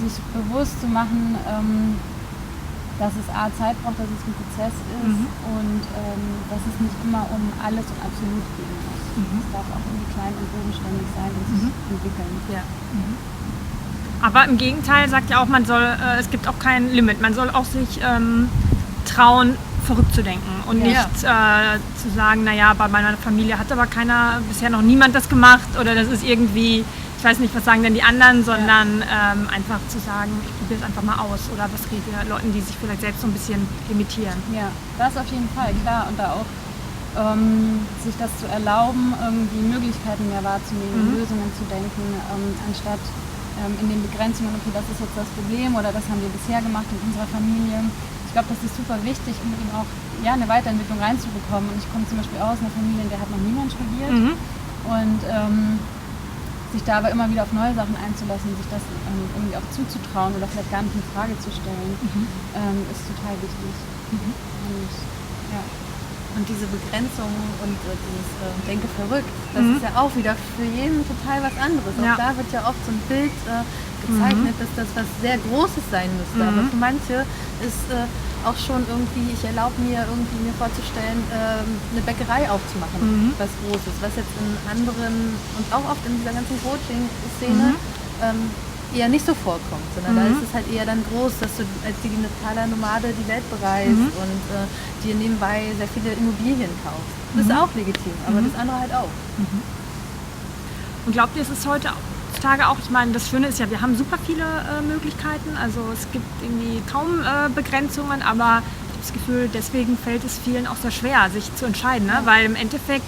sich bewusst zu machen, dass es Zeit braucht, dass es ein Prozess ist und dass es nicht immer um alles und absolut gehen muss. Es darf auch irgendwie klein und bodenständig sein und sich entwickeln. Ja. Aber im Gegenteil sagt ja auch, es gibt auch kein Limit. Man soll auch sich trauen, verrückt zu denken und nicht zu sagen, naja, bei meiner Familie hat aber bisher noch niemand das gemacht oder das ist irgendwie, ich weiß nicht, was sagen denn die anderen, sondern einfach zu sagen, ich probiere es einfach mal aus oder was rede ihr Leuten, die sich vielleicht selbst so ein bisschen limitieren. Ja, das auf jeden Fall, klar. Und da auch sich das zu erlauben, irgendwie Möglichkeiten mehr wahrzunehmen, Lösungen zu denken, anstatt in den Begrenzungen, okay, das ist jetzt das Problem oder das haben wir bisher gemacht in unserer Familie. Ich glaube, das ist super wichtig, um eben auch eine Weiterentwicklung reinzubekommen. Und ich komme zum Beispiel aus einer Familie, in der hat noch niemand studiert. Und sich da aber immer wieder auf neue Sachen einzulassen, sich das irgendwie auch zuzutrauen oder vielleicht gar nicht in Frage zu stellen, ist total wichtig. Und, ja. Und diese Begrenzung und dieses Denke verrückt, das ist ja auch wieder für jeden total was anderes. Auch da wird ja oft so ein Bild gezeichnet, dass das was sehr Großes sein müsste. Aber für manche ist auch schon irgendwie, ich erlaube mir irgendwie mir vorzustellen, eine Bäckerei aufzumachen, was Großes, was jetzt in anderen und auch oft in dieser ganzen Coaching-Szene eher nicht so vorkommt, sondern da ist es halt eher dann groß, dass du als digitaler Nomade die Welt bereist und dir nebenbei sehr viele Immobilien kaufst. Das ist auch legitim, aber das andere halt auch. Und glaubt ihr, es ist heutzutage auch, ich meine, das Schöne ist ja, wir haben super viele Möglichkeiten, also es gibt irgendwie kaum Begrenzungen, aber ich habe das Gefühl, deswegen fällt es vielen auch sehr schwer, sich zu entscheiden, ne? Weil im Endeffekt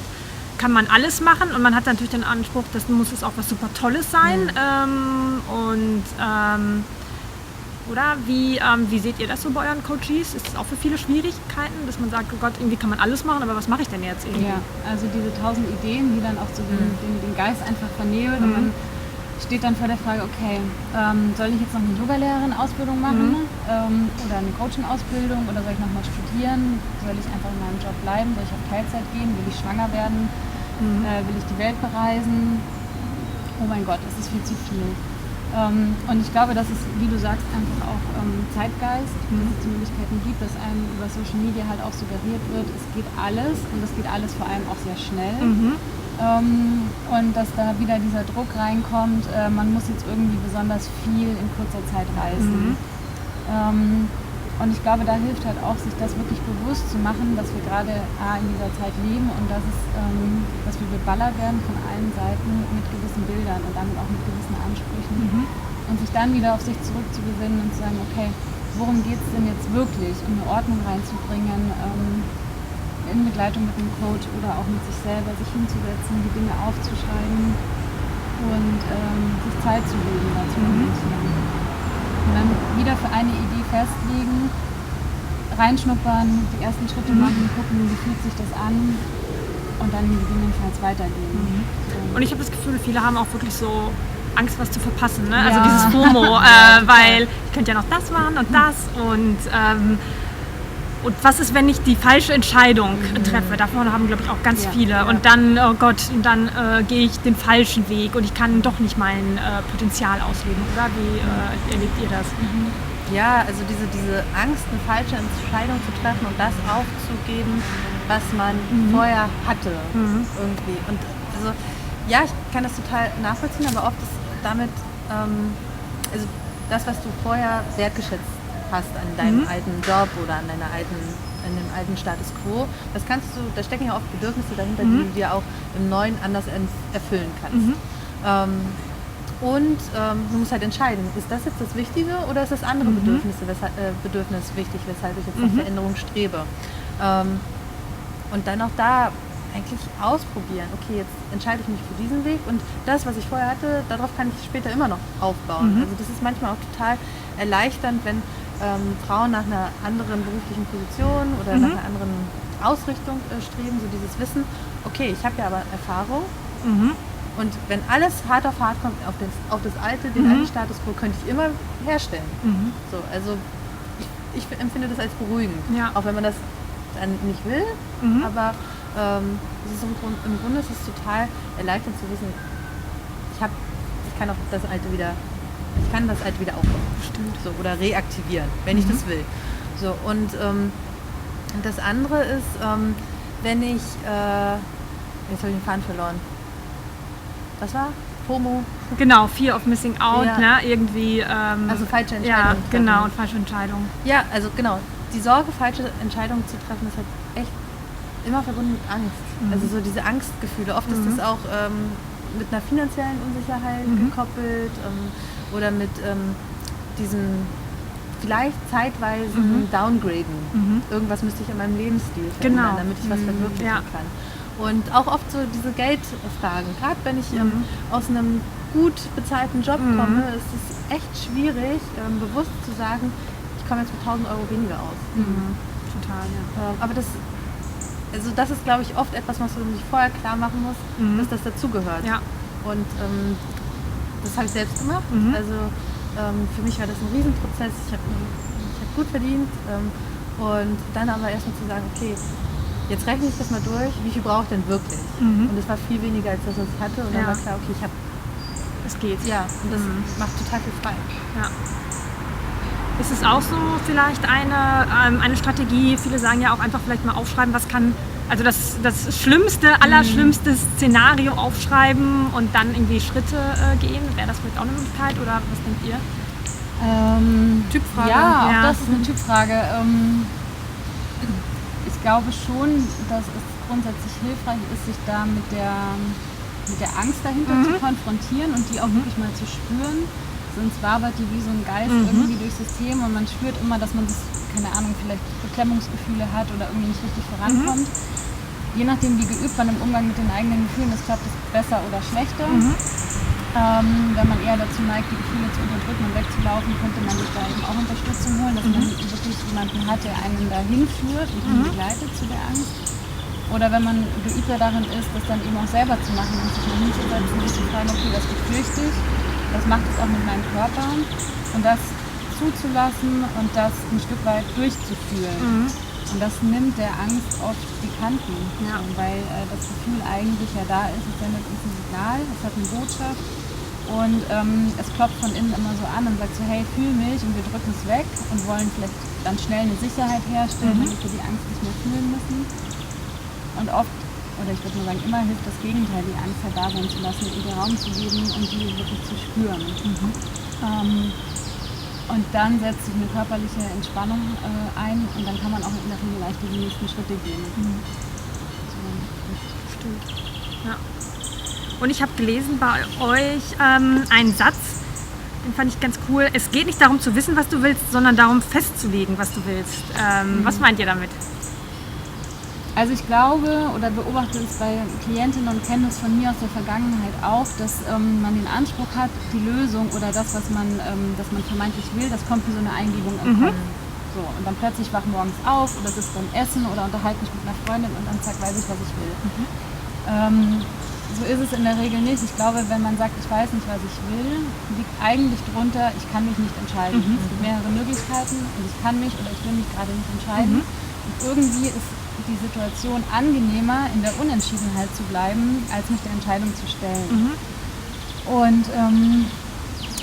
kann man alles machen und man hat natürlich den Anspruch, das muss es auch was super Tolles sein. Oder wie seht ihr das so bei euren Coaches? Ist das auch für viele Schwierigkeiten, dass man sagt, oh Gott, irgendwie kann man alles machen, aber was mache ich denn jetzt irgendwie? Ja, also diese 1000 Ideen, die dann auch so den Geist einfach vernebeln und man steht dann vor der Frage, okay, soll ich jetzt noch eine Yoga-Lehrerin-Ausbildung machen oder eine Coaching-Ausbildung oder soll ich nochmal studieren? Soll ich einfach in meinem Job bleiben? Soll ich auf Teilzeit gehen? Will ich schwanger werden? Will ich die Welt bereisen? Oh mein Gott, das ist viel zu viel. Und ich glaube, dass es, wie du sagst, einfach auch Zeitgeist, dass es die Möglichkeiten gibt, dass einem über Social Media halt auch suggeriert wird, es geht alles und es geht alles vor allem auch sehr schnell. Und dass da wieder dieser Druck reinkommt, man muss jetzt irgendwie besonders viel in kurzer Zeit reisen. Und ich glaube, da hilft halt auch, sich das wirklich bewusst zu machen, dass wir gerade in dieser Zeit leben und dass wir beballert werden von allen Seiten mit gewissen Bildern und damit auch mit gewissen Ansprüchen. Und sich dann wieder auf sich zurückzubesinnen und zu sagen, okay, worum geht es denn jetzt wirklich, um eine Ordnung reinzubringen, in Begleitung mit einem Coach oder auch mit sich selber, sich hinzusetzen, die Dinge aufzuschreiben und sich Zeit zu geben, dazu meditieren. Und dann wieder für eine Idee festlegen, reinschnuppern, die ersten Schritte machen, gucken, wie fühlt sich das an und dann gegebenenfalls weitergehen. Und ich habe das Gefühl, viele haben auch wirklich so Angst, was zu verpassen, ne? Also dieses FOMO, weil ich könnte ja noch das machen und das und was ist, wenn ich die falsche Entscheidung treffe? Davon haben, glaube ich, auch ganz viele. Und dann, oh Gott, dann gehe ich den falschen Weg und ich kann doch nicht mein Potenzial ausleben. Oder wie erlebt ihr das? Ja, also diese Angst, eine falsche Entscheidung zu treffen und das aufzugeben, was man vorher hatte irgendwie. Und also ja, ich kann das total nachvollziehen, aber oft ist damit, also das, was du vorher wertgeschätzt hast an deinem alten Job oder an dem alten Status Quo, da stecken ja oft Bedürfnisse dahinter, die du dir auch im Neuen anders erfüllen kannst. Du musst halt entscheiden, ist das jetzt das Wichtige oder ist das andere Bedürfnis wichtig, weshalb ich jetzt nach Veränderung strebe. Und dann auch da eigentlich ausprobieren, okay, jetzt entscheide ich mich für diesen Weg und das, was ich vorher hatte, darauf kann ich später immer noch aufbauen. Also das ist manchmal auch total erleichternd, wenn Frauen nach einer anderen beruflichen Position oder nach einer anderen Ausrichtung streben, so dieses Wissen, okay, ich habe ja aber Erfahrung Und wenn alles hart auf hart kommt, auf das Alte, den alten Status quo, könnte ich immer herstellen. So, also ich empfinde das als beruhigend. Ja. Auch wenn man das dann nicht will, aber es ist im Grunde ist es total erleichternd zu wissen, ich kann das Alte wieder aufbauen. Stimmt. So, oder reaktivieren, wenn ich das will. So, und das andere ist, wenn ich, jetzt habe ich den Faden verloren. Was war? FOMO? Genau, Fear of Missing Out, Ja. ne? Irgendwie. Also falsche Entscheidungen. Ja, genau, treffen. und falsche Entscheidungen. Ja, also genau. Die Sorge, falsche Entscheidungen zu treffen, ist halt echt immer verbunden mit Angst. Also so diese Angstgefühle. Oft ist das auch mit einer finanziellen Unsicherheit gekoppelt oder mit diesem vielleicht zeitweisen Downgraden. Irgendwas müsste ich in meinem Lebensstil verändern, Genau. damit ich was verwirklichen kann. Und auch oft so diese Geldfragen. Gerade wenn ich aus einem gut bezahlten Job komme, ist es echt schwierig, bewusst zu sagen, ich komme jetzt mit 1.000 Euro weniger aus. Total, ja. Aber das ist, glaube ich, oft etwas, was man sich vorher klar machen muss, dass das dazugehört. Ja. Und das habe ich selbst gemacht. Also für mich war das ein Riesenprozess. Ich hab gut verdient. Und dann aber erstmal zu sagen, okay, jetzt rechne ich das mal durch, wie viel brauche ich denn wirklich? Und es war viel weniger, als das, was ich hatte. Und dann Ja. war klar, okay, Es geht. und das macht total viel frei. Ja. Ist es auch so vielleicht eine Strategie, viele sagen ja auch einfach vielleicht mal aufschreiben, was kann, also das schlimmste, allerschlimmste Szenario aufschreiben und dann irgendwie Schritte gehen? Wäre das vielleicht auch eine Möglichkeit oder was denkt ihr? Typfrage. Ja, auch Ja. das ist eine Typfrage. Ich glaube schon, dass es grundsätzlich hilfreich ist, sich da mit der Angst dahinter zu konfrontieren und die auch wirklich mal zu spüren. Sonst wabert die wie so ein Geist irgendwie durchs System und man spürt immer, dass man das, keine Ahnung, vielleicht Beklemmungsgefühle hat oder irgendwie nicht richtig vorankommt. Je nachdem, wie geübt man im Umgang mit den eigenen Gefühlen ist, klappt es besser oder schlechter. Wenn man eher dazu neigt, die Gefühle zu unterdrücken und wegzulaufen, könnte man sich da eben auch Unterstützung holen, dass man wirklich jemanden hat, der einen dahin führt und ihn begleitet zu der Angst. Oder wenn man geübter darin ist, das dann eben auch selber zu machen und sich mal hinzusetzen und zu fragen, okay, das befürchte ich, das macht es auch mit meinem Körper und das zuzulassen und das ein Stück weit durchzufühlen. Und das nimmt der Angst oft die Kanten, Ja. weil das Gefühl eigentlich ja da ist, es sendet uns ein Signal, es hat eine Botschaft und es klopft von innen immer so an und sagt so, hey, fühl mich, und wir drücken es weg und wollen vielleicht dann schnell eine Sicherheit herstellen, damit wir die Angst nicht mehr fühlen müssen. Und oft, oder ich würde nur sagen, immer hilft das Gegenteil, die Angst halt da sein zu lassen, ihr Raum zu geben und die wirklich zu spüren. Und dann setzt sich eine körperliche Entspannung ein und dann kann man auch in der Regel leichter die nächsten Schritte gehen. Stimmt. Ja. Und ich habe gelesen bei euch einen Satz, den fand ich ganz cool. Es geht nicht darum zu wissen, was du willst, sondern darum festzulegen, was du willst. Was meint ihr damit? Also ich glaube oder beobachte es bei Klientinnen und kenne es von mir aus der Vergangenheit auch, dass man den Anspruch hat, die Lösung oder das, was man vermeintlich will, das kommt wie so eine Eingebung im Kopf. So, und dann plötzlich wach morgens auf oder sitze beim Essen oder unterhalte mich mit einer Freundin und dann zack, weiß ich, was ich will. So ist es in der Regel nicht. Ich glaube, wenn man sagt, ich weiß nicht, was ich will, liegt eigentlich drunter, ich kann mich nicht entscheiden. Es gibt mehrere Möglichkeiten und ich kann mich oder ich will mich gerade nicht entscheiden. Und irgendwie ist die Situation angenehmer, in der Unentschiedenheit zu bleiben, als mich der Entscheidung zu stellen. Und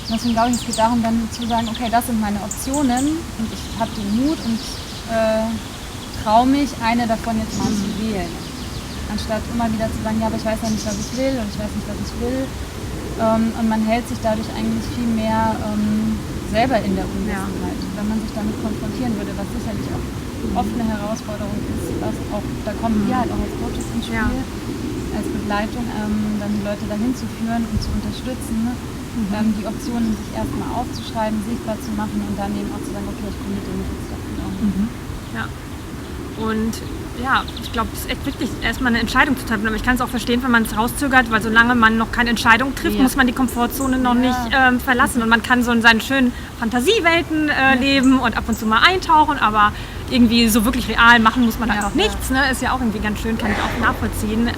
deswegen glaube ich, es geht darum, dann zu sagen, okay, das sind meine Optionen und ich habe den Mut und traue mich, eine davon jetzt mal zu wählen. Anstatt immer wieder zu sagen, ja, aber ich weiß ja nicht, was ich will und ich weiß nicht, was ich will. Und man hält sich dadurch eigentlich viel mehr selber in der Unwissenheit. Wenn man sich damit konfrontieren würde, was sicherlich auch oft eine Herausforderung ist, was auch, da kommen wir halt auch als Coaches ins Spiel, als Begleitung, dann die Leute dahin zu führen und zu unterstützen, die Optionen sich erstmal aufzuschreiben, sichtbar zu machen und dann eben auch zu sagen, okay, ich committe mich jetzt dafür. Ja. Und ja, ich glaube, es ist echt wichtig, erstmal eine Entscheidung zu treffen. Aber ich kann es auch verstehen, wenn man es rauszögert, weil solange man noch keine Entscheidung trifft, muss man die Komfortzone noch nicht verlassen. Und man kann so in seinen schönen Fantasiewelten leben und ab und zu mal eintauchen, aber irgendwie so wirklich real machen muss man dann auch nichts. Ne? Ist ja auch irgendwie ganz schön, kann ich auch nachvollziehen.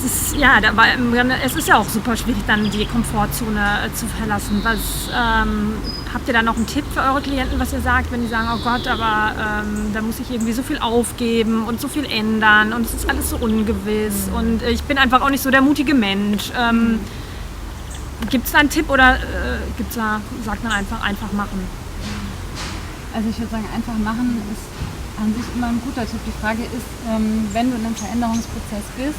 es ist ja auch super schwierig, dann die Komfortzone zu verlassen. Habt ihr da noch einen Tipp für eure Klienten, was ihr sagt, wenn die sagen, oh Gott, aber da muss ich irgendwie so viel aufgeben und so viel ändern und es ist alles so ungewiss und ich bin einfach auch nicht so der mutige Mensch. Gibt es da einen Tipp oder sagt man einfach machen? Also ich würde sagen, einfach machen ist an sich immer ein guter Tipp. Die Frage ist, wenn du in einem Veränderungsprozess bist,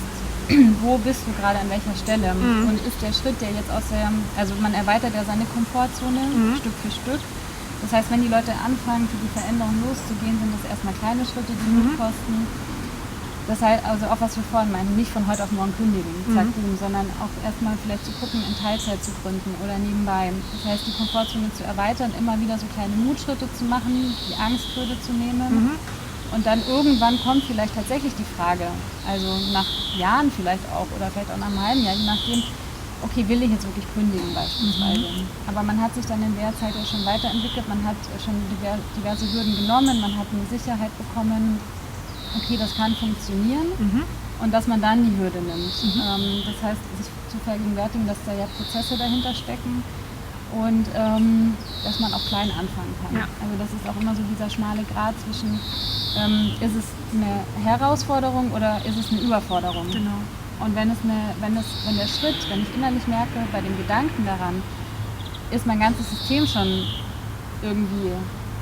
wo bist du gerade, an welcher Stelle? Und ist der Schritt, der jetzt also man erweitert ja seine Komfortzone Stück für Stück. Das heißt, wenn die Leute anfangen, für die Veränderung loszugehen, sind das erstmal kleine Schritte, die Mut kosten. Das heißt, also auch was wir vorhin meinen, nicht von heute auf morgen kündigen, zack, boom, sondern auch erstmal vielleicht zu gucken, in Teilzeit zu gründen oder nebenbei. Das heißt, die Komfortzone zu erweitern, immer wieder so kleine Mutschritte zu machen, die Angsthürde zu nehmen. Und dann irgendwann kommt vielleicht tatsächlich die Frage, also nach Jahren vielleicht auch oder vielleicht auch nach einem halben Jahr, je nachdem, okay, will ich jetzt wirklich kündigen beispielsweise. Aber man hat sich dann in der Zeit ja schon weiterentwickelt, man hat schon diverse Hürden genommen, man hat eine Sicherheit bekommen, okay, das kann funktionieren und dass man dann die Hürde nimmt. Das heißt, sich zu vergegenwärtigen, dass da ja Prozesse dahinter stecken und dass man auch klein anfangen kann. Ja. Also das ist auch immer so dieser schmale Grat zwischen, ist es eine Herausforderung oder ist es eine Überforderung? Genau. Und wenn der Schritt, wenn ich innerlich merke, bei dem Gedanken daran, ist mein ganzes System schon irgendwie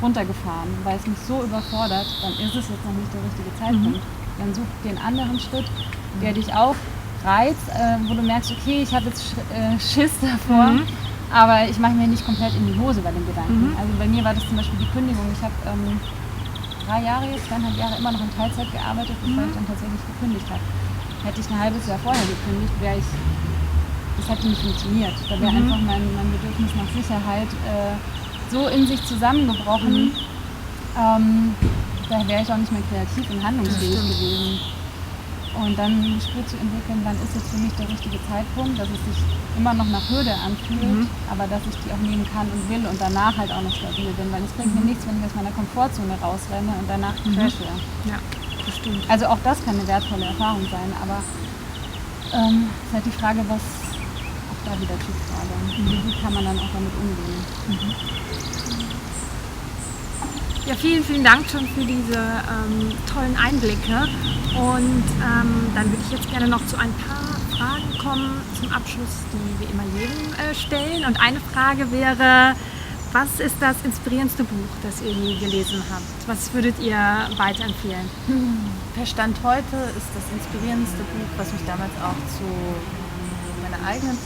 runtergefahren, weil es mich so überfordert, dann ist es jetzt noch nicht der richtige Zeitpunkt. Dann such den anderen Schritt, der dich auch reizt, wo du merkst, okay, ich habe jetzt Schiss davor, aber ich mache mir nicht komplett in die Hose bei dem Gedanken. Also bei mir war das zum Beispiel die Kündigung. Ich habe 2,5 Jahre immer noch in Teilzeit gearbeitet, bevor ich dann tatsächlich gekündigt habe. Hätte ich ein halbes Jahr vorher gekündigt, das hätte nicht funktioniert. Da wäre einfach mein Bedürfnis nach Sicherheit so in sich zusammengebrochen, da wäre ich auch nicht mehr kreativ und handlungsfähig gewesen. Und dann ein Gespür zu entwickeln, wann ist jetzt für mich der richtige Zeitpunkt, dass es sich immer noch nach Hürde anfühlt, aber dass ich die auch nehmen kann und will und danach halt auch noch stabil bin, weil es bringt mir nichts, wenn ich aus meiner Komfortzone rausrenne und danach crashe. Ja, das stimmt. Also auch das kann eine wertvolle Erfahrung sein, aber ist halt die Frage, was auch da wieder Typfrage. Wie kann man dann auch damit umgehen? Ja, vielen Dank schon für diese tollen Einblicke. Und dann würde ich jetzt gerne noch zu ein paar Fragen kommen zum Abschluss, die wir immer jedem stellen. Und eine Frage wäre, was ist das inspirierendste Buch, das ihr je gelesen habt? Was würdet ihr weiterempfehlen? Per Stand heute ist das inspirierendste Buch, was mich damals auch zu meiner eigenen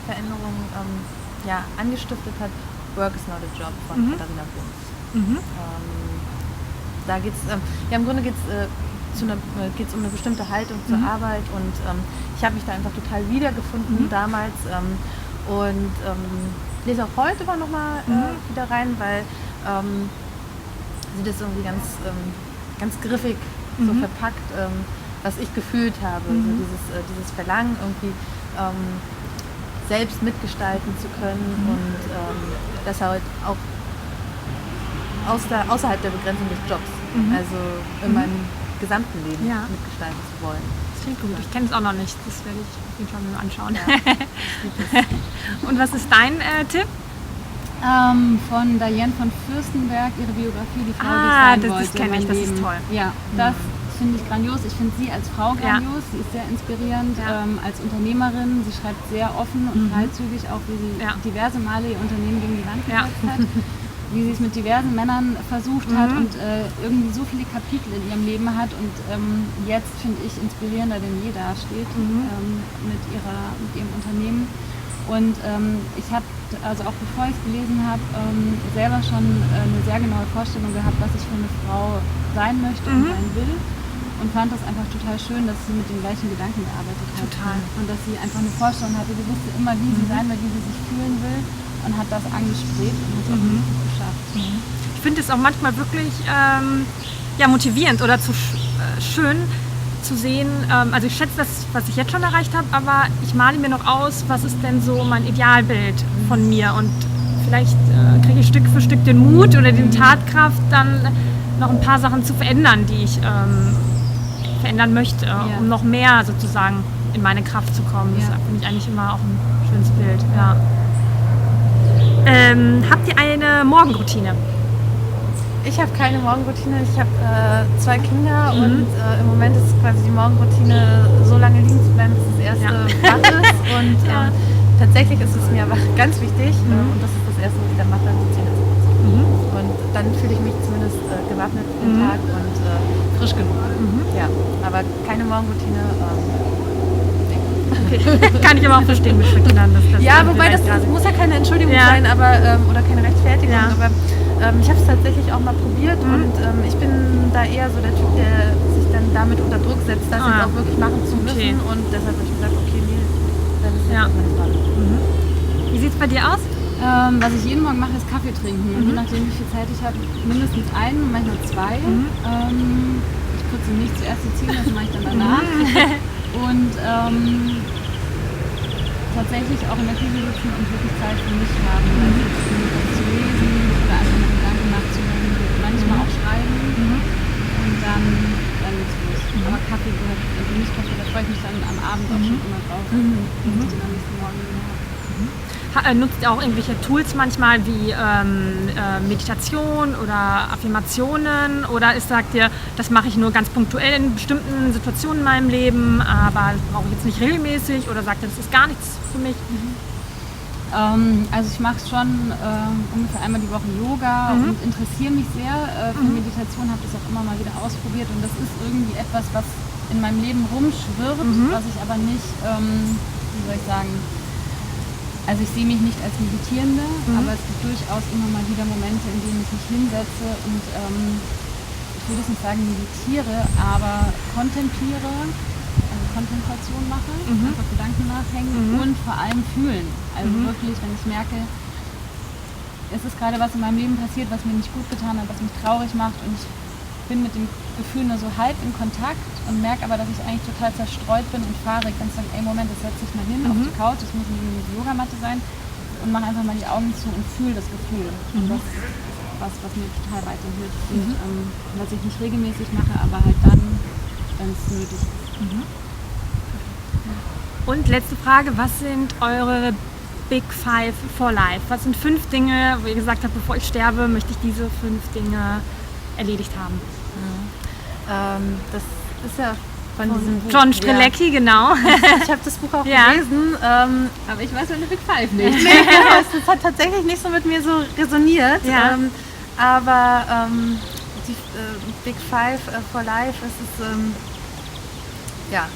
Veränderung angestiftet hat, Work is not a Job von Katharina Bunz. Da geht's, im Grunde geht es um eine bestimmte Haltung zur Arbeit und ich habe mich da einfach total wiedergefunden damals und lese auch heute immer noch mal wieder rein, weil sie das irgendwie ganz griffig so verpackt, was ich gefühlt habe, so dieses Verlangen irgendwie selbst mitgestalten zu können und das halt auch außerhalb der Begrenzung des Jobs, also in meinem gesamten Leben mitgestalten zu wollen. Das klingt gut. Ich kenne es auch noch nicht. Das werde ich auf jeden Fall mal anschauen. Ja. Und was ist dein Tipp? Von Diane von Fürstenberg, ihre Biografie, die Frau, die sein wollte. Das kenne ich, das ist toll. Ja, das finde ich grandios. Ich finde sie als Frau grandios. Sie ist sehr inspirierend als Unternehmerin. Sie schreibt sehr offen und freizügig, auch wie sie diverse Male ihr Unternehmen gegen die Wand gesetzt hat. Wie sie es mit diversen Männern versucht hat und irgendwie so viele Kapitel in ihrem Leben hat und jetzt, finde ich, inspirierender denn je dasteht mit ihrem Unternehmen. Und ich habe, also auch bevor ich es gelesen habe, selber schon eine sehr genaue Vorstellung gehabt, was ich für eine Frau sein möchte und sein will. Und fand das einfach total schön, dass sie mit den gleichen Gedanken gearbeitet hat. Total. Und dass sie einfach eine Vorstellung hatte, sie wusste immer, wie sie sein will, wie sie sich fühlen will. Und hat das angestrebt und hat es auch gut geschafft. Ich finde es auch manchmal wirklich motivierend oder schön zu sehen. Also ich schätze das, was ich jetzt schon erreicht habe, aber ich male mir noch aus, was ist denn so mein Idealbild von mir. Und vielleicht kriege ich Stück für Stück den Mut oder die Tatkraft, dann noch ein paar Sachen zu verändern, die ich verändern möchte, um noch mehr sozusagen in meine Kraft zu kommen. Das finde ich eigentlich immer auch ein schönes Bild. Ja. Habt ihr eine Morgenroutine? Ich habe keine Morgenroutine. Ich habe 2 Kinder und im Moment ist quasi die Morgenroutine so lange liegen zu bleiben, bis das erste wach ist. Und tatsächlich ist es mir aber ganz wichtig und das ist das Erste, was ich dann mache, die Zähne zu putzen. Und dann fühle ich mich zumindest gewappnet für den Tag und frisch genug. Ja, aber keine Morgenroutine. Okay. Kann ich aber auch verstehen mit Kindern. Ja, wobei das muss ja keine Entschuldigung sein, aber oder keine Rechtfertigung. Ja. Aber ich habe es tatsächlich auch mal probiert und ich bin da eher so der Typ, der sich dann damit unter Druck setzt, das jetzt auch wirklich machen zu müssen. Und deshalb habe ich gesagt, okay, nee, dann ist das nicht dran. Wie sieht es bei dir aus? Was ich jeden Morgen mache, ist Kaffee trinken. Und je nachdem, wie viel Zeit ich habe, mindestens einen, manchmal 2. Ich putze nicht zuerst die Zähne, das mache ich dann danach. Und tatsächlich auch in der Küche sitzen und wirklich Zeit für mich haben. Also zu lesen oder einfach mit Gedanken nachzudenken. Manchmal auch schreiben. Und dann geht's los. Aber Kaffee gehört, also nicht Kaffee, da freue ich mich dann am Abend auch schon immer drauf, wenn ich den am nächsten Morgen wieder habe. Nutzt ihr auch irgendwelche Tools manchmal wie Meditation oder Affirmationen oder sagt ihr, das mache ich nur ganz punktuell in bestimmten Situationen in meinem Leben, aber das brauche ich jetzt nicht regelmäßig oder sagt ihr, das ist gar nichts für mich? Also ich mache schon ungefähr einmal die Woche Yoga und interessiere mich sehr für Meditation, habe das auch immer mal wieder ausprobiert und das ist irgendwie etwas, was in meinem Leben rumschwirrt, was ich aber nicht, wie soll ich sagen, also ich sehe mich nicht als Meditierende, aber es gibt durchaus immer mal wieder Momente, in denen ich mich hinsetze und ich würde es nicht sagen meditiere, aber kontempliere, also Kontemplation mache, einfach Gedanken nachhängen und vor allem fühlen. Also wirklich, wenn ich merke, es ist gerade was in meinem Leben passiert, was mir nicht gut getan hat, was mich traurig macht und ich bin mit dem Gefühl nur so halb in Kontakt und merke aber, dass ich eigentlich total zerstreut bin und fahrig. Dann sage ich, ey Moment, jetzt setze ich mal hin auf die Couch, das muss eine Yogamatte sein und mache einfach mal die Augen zu und fühle das Gefühl. Und das ist was mir total weiterhilft und was ich nicht regelmäßig mache, aber halt dann, wenn es nötig ist. Und letzte Frage, was sind eure Big Five for Life? Was sind 5 Dinge, wo ihr gesagt habt, bevor ich sterbe, möchte ich diese 5 Dinge erledigt haben? Das ist ja von diesem Buch. John Strelecki, genau. Ich habe das Buch auch gelesen, aber ich weiß eine Big Five nicht. Es hat tatsächlich nicht so mit mir so resoniert. Ja. Aber die Big Five for Life,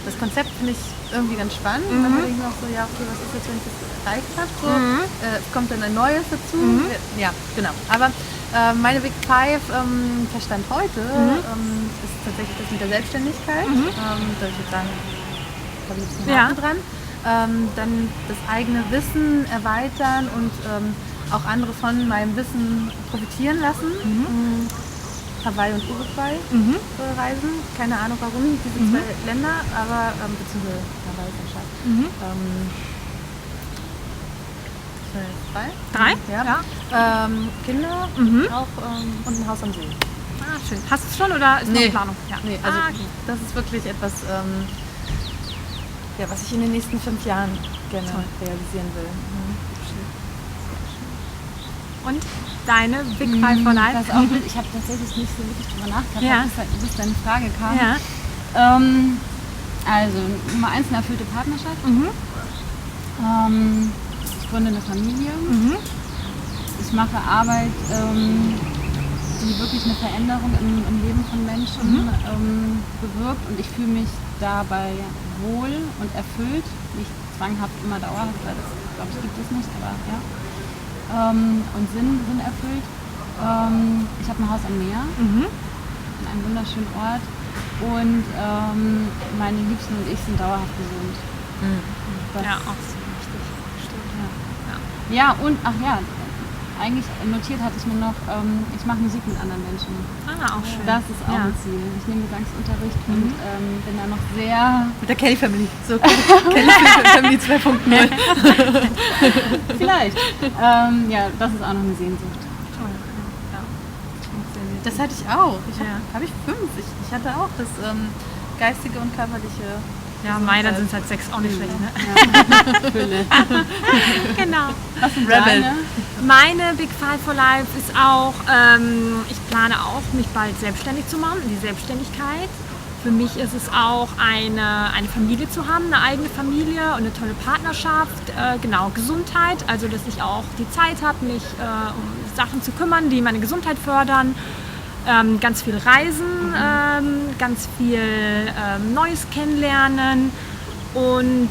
das Konzept finde ich irgendwie ganz spannend. Und dann denke ich mir auch so, ja, okay, was ist jetzt, wenn ich das erreicht habe? So, kommt dann ein neues dazu? Ja, genau. Aber meine Big Five Verstand heute ist tatsächlich das mit der Selbstständigkeit. Da ich jetzt sagen, ich habe ein bisschen Haken dran. Dann das eigene Wissen erweitern und auch andere von meinem Wissen profitieren lassen. Hawaii und Uruguay reisen. Keine Ahnung warum, diese 2 Länder, aber beziehungsweise Hawaii ist eine Stadt. 3? Ja. Kinder auch und ein Haus am See. Ah, schön. Hast du es schon oder ist noch in Planung? Ja. Nee, also das ist wirklich etwas, was ich in den nächsten 5 Jahren gerne realisieren will. Und deine Big Five for Life? Ich habe tatsächlich nicht so wirklich drüber nachgedacht, bis deine Frage kam. Ja. Also Nummer 1, eine erfüllte Partnerschaft. Ich gründe eine Familie. Ich mache Arbeit, die wirklich eine Veränderung im Leben von Menschen bewirkt und ich fühle mich dabei wohl und erfüllt. Nicht zwanghaft immer dauerhaft, weil das, glaube ich, gibt es nicht, aber ja. Und Sinn erfüllt. Ich habe ein Haus am Meer, an einem wunderschönen Ort und meine Liebsten und ich sind dauerhaft gesund. Das, auch so wichtig. Stimmt. Ja, und eigentlich notiert hatte ich mir noch, ich mache Musik mit anderen Menschen. Auch schön. Das ist auch ein Ziel. Ich nehme Gesangsunterricht und bin da noch sehr... Mit der Kelly Family. So, Kelly Family 2.0. Vielleicht. Das ist auch noch eine Sehnsucht. Toll. Das hatte ich auch. Habe ich 5. Ich hatte auch das geistige und körperliche Ja, meine sind halt 6, auch nicht schlecht, ne? Fülle. Genau. Was sind Rebel. deine? Meine Big Five for Life ist auch, ich plane auch, mich bald selbstständig zu machen, die Selbstständigkeit. Für mich ist es auch eine Familie zu haben, eine eigene Familie und eine tolle Partnerschaft. Genau, Gesundheit, also dass ich auch die Zeit habe, mich um Sachen zu kümmern, die meine Gesundheit fördern. Ganz viel Reisen, ganz viel Neues kennenlernen. Und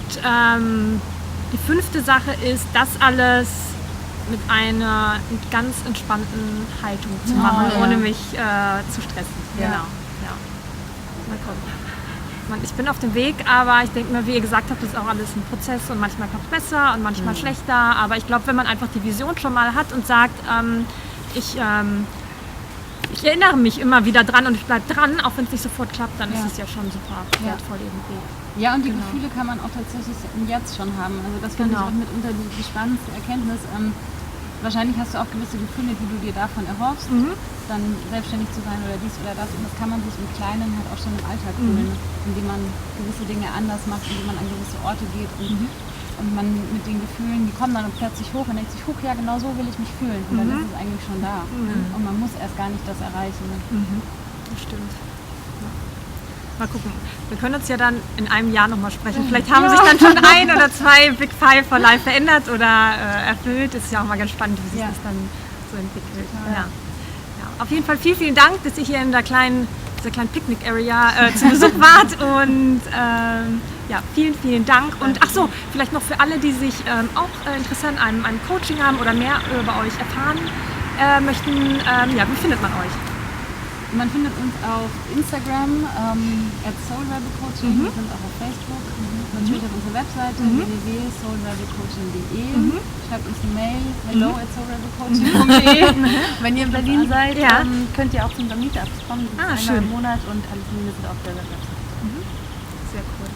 die 5. Sache ist, das alles mit einer ganz entspannten Haltung zu machen, ja. ohne mich zu stressen. Ja. Genau. Ja. Mal gucken. Ich bin auf dem Weg, aber ich denke mir, wie ihr gesagt habt, das ist auch alles ein Prozess und manchmal klappt es besser und manchmal schlechter. Aber ich glaube, wenn man einfach die Vision schon mal hat und sagt, ich erinnere mich immer wieder dran und ich bleibe dran, auch wenn es nicht sofort klappt, dann ist es ja schon super wertvoll irgendwie. Ja, und die Gefühle kann man auch tatsächlich jetzt schon haben. Also das finde ich auch mitunter die spannendste Erkenntnis. Wahrscheinlich hast du auch gewisse Gefühle, die du dir davon erhoffst, dann selbstständig zu sein oder dies oder das. Und das kann man sich im Kleinen halt auch schon im Alltag holen, indem man gewisse Dinge anders macht, indem man an gewisse Orte geht und man mit den Gefühlen, die kommen dann plötzlich hoch und denkt sich, huch, ja, genau so will ich mich fühlen. Und dann ist es eigentlich schon da. Und man muss erst gar nicht das erreichen. Das stimmt. Mal gucken. Wir können uns ja dann in einem Jahr nochmal sprechen. Vielleicht haben sich dann schon 1 oder 2 Big Five for Life verändert oder erfüllt. Ist ja auch mal ganz spannend, wie sich das dann so entwickelt. Ja. Auf jeden Fall vielen Dank, dass ihr hier in dieser kleinen Picknick-Area zu Besuch wart. Und vielen Dank. Und ach so, vielleicht noch für alle, die sich auch Interesse an einem Coaching haben oder mehr über euch erfahren möchten. Wie findet man euch? Man findet uns auf Instagram @soulrebelcoaching. Wir sind auch auf Facebook. Natürlich auf unserer Webseite www.soulrebelcoaching.de. Schreibt uns eine Mail hello@soulrebelcoaching.de. Wenn ihr in Berlin seid, Ja. könnt ihr auch zu unserem Meetup kommen. Das ist einmal schön. im Monat und alle Termine sind auf der Webseite. Sehr cool.